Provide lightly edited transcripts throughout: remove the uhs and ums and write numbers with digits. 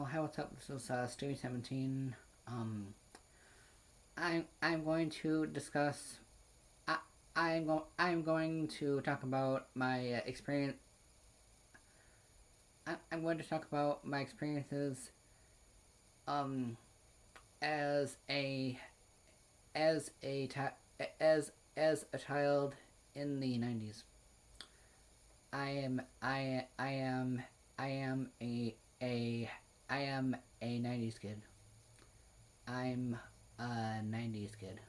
Oh, hi, what's up? This is Stewie17. Um, I'm going to discuss. I I'm going to talk about my experience. I'm going to talk about my experiences. Um, as a as a as a child in the '90s. I am I am I am a I am a '90s kid. I'm a '90s kid.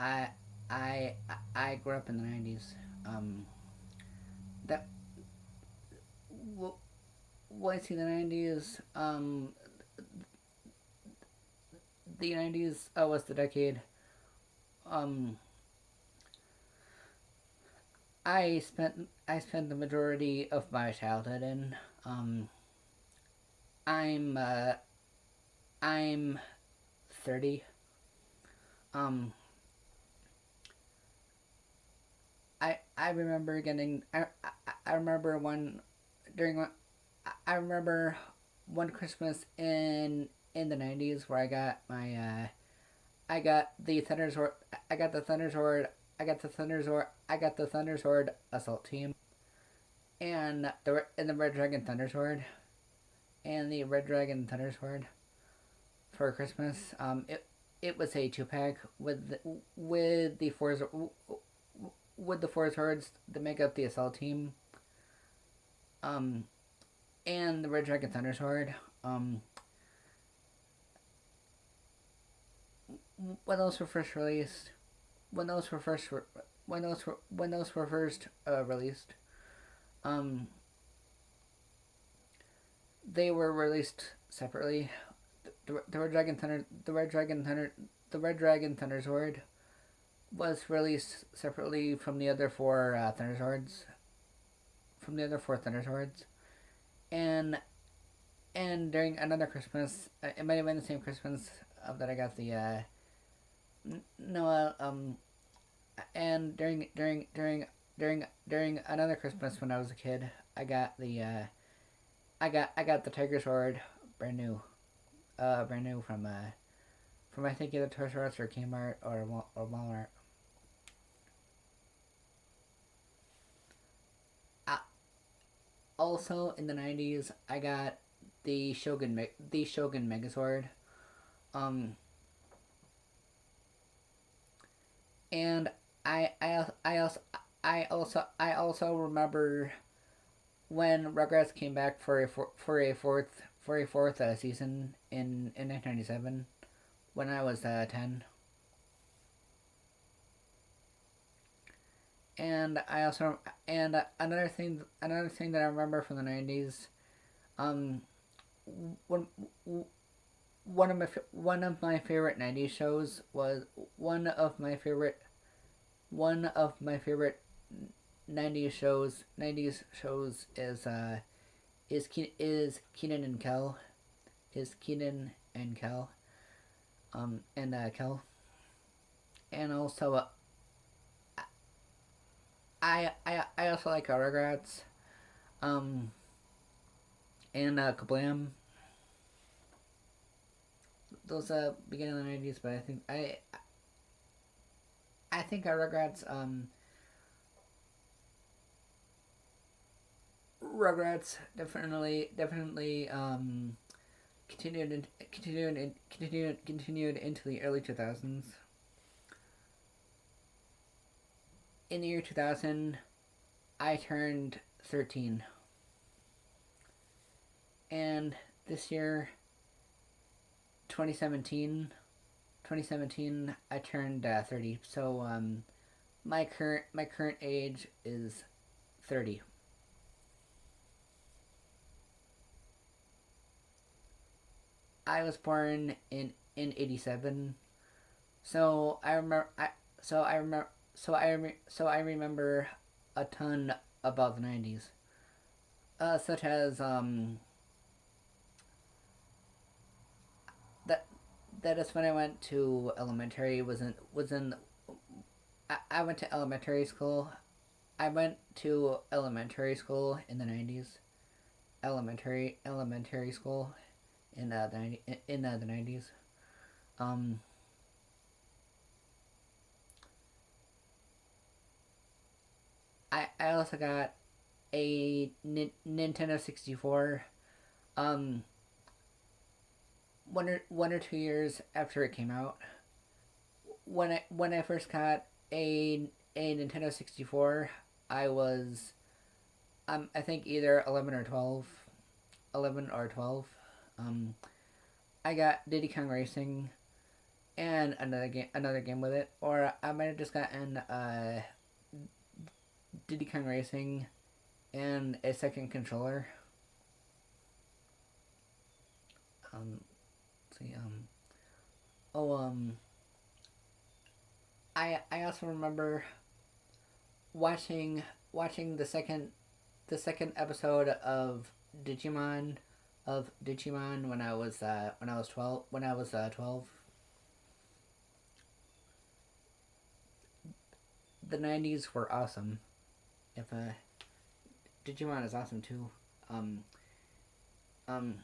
I I I grew up in the '90s. Um, that when I see the '90s, the '90s was the decade. Um, I spent the majority of my childhood in. Um, I'm uh, I'm 30. Um, I remember getting I remember one during one I remember one Christmas in the '90s where I got the Thunderzord. I got the Thunderzord. I got the Thunderzord assault team, and the Red Dragon Thunderzord, and the Red Dragon Thunderzord for Christmas. It was a two pack with the four swords that make up the assault team. Um, and the Red Dragon Thunderzord. Um, when those were first released, when those were first when those were first released, um, they were released separately. The Red Dragon Thunder, the Red Dragon Thunderzord was released separately from the other four Thunderzords, and during another Christmas, it might have been the same Christmas that I got the no and during another Christmas when I was a kid, I got I got the Tiger Sword, brand new, from I think either Toys R Us or Kmart or Walmart. Uh, Also in the '90s, I got the Shogun Megazord. Um, and I I I also I also remember when Rugrats came back for a fourth season in 1997 when I was 10. And I also and another thing that I remember from the '90s, um, when one of my favorite '90s shows was one of my favorite '90s shows is Keenan and Kel, is Keenan and Kel, and Kel, and also I also like Rugrats, um, and Kablam. Those beginning of the '90s, but I think Rugrats definitely continued into the early 2000s. In the year 2000, I turned 13, and this year, 2017, I turned 30. So my current age is 30. I was born in '87, so I remember. I remember a ton about the '90s, such as that that is when I went to elementary. Was in I went to elementary school. I went to elementary school in the '90s, elementary school in the 90s. Um, I also got a Nintendo 64. Um, 1 or 2 years after it came out. When I first got a Nintendo 64, I was I think either 11 or 12. Um, I got Diddy Kong Racing and another game with it, or I might have just gotten Diddy Kong Racing and a second controller. Let's see. Oh. I also remember watching the second episode Digimon of Digimon when I was 12. The 90s were awesome. If Digimon is awesome too. Um um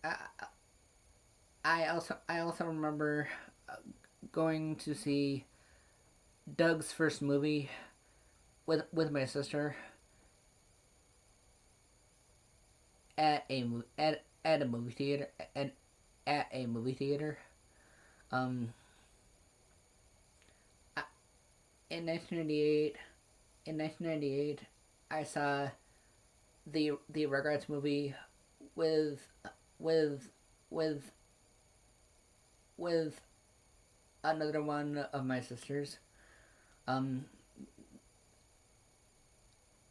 I, I also remember going to see Doug's first movie with my sister at a movie theater at a movie theater. Um, in 1998, I saw the Rugrats movie with with with with another one of my sisters. Um,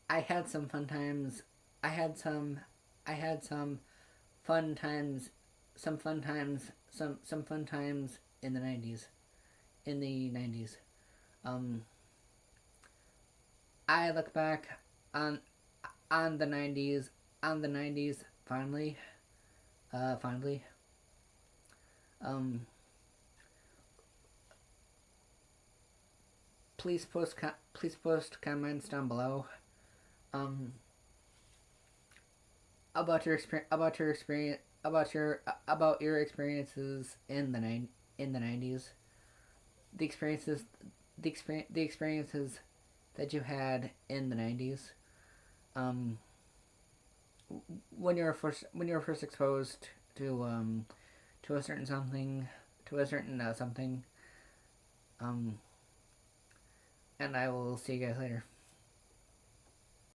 I had some fun times. I had some I had fun times some fun times in the 90s. In the 90s. Um, I look back on on the 90s on the 90s fondly. Um, please post comments down below. Um, about your experience about your experiences in the 90s. The experiences the experiences that you had in the 90s. Um, when you were first exposed to a certain something to a certain something. Um, and I will see you guys later.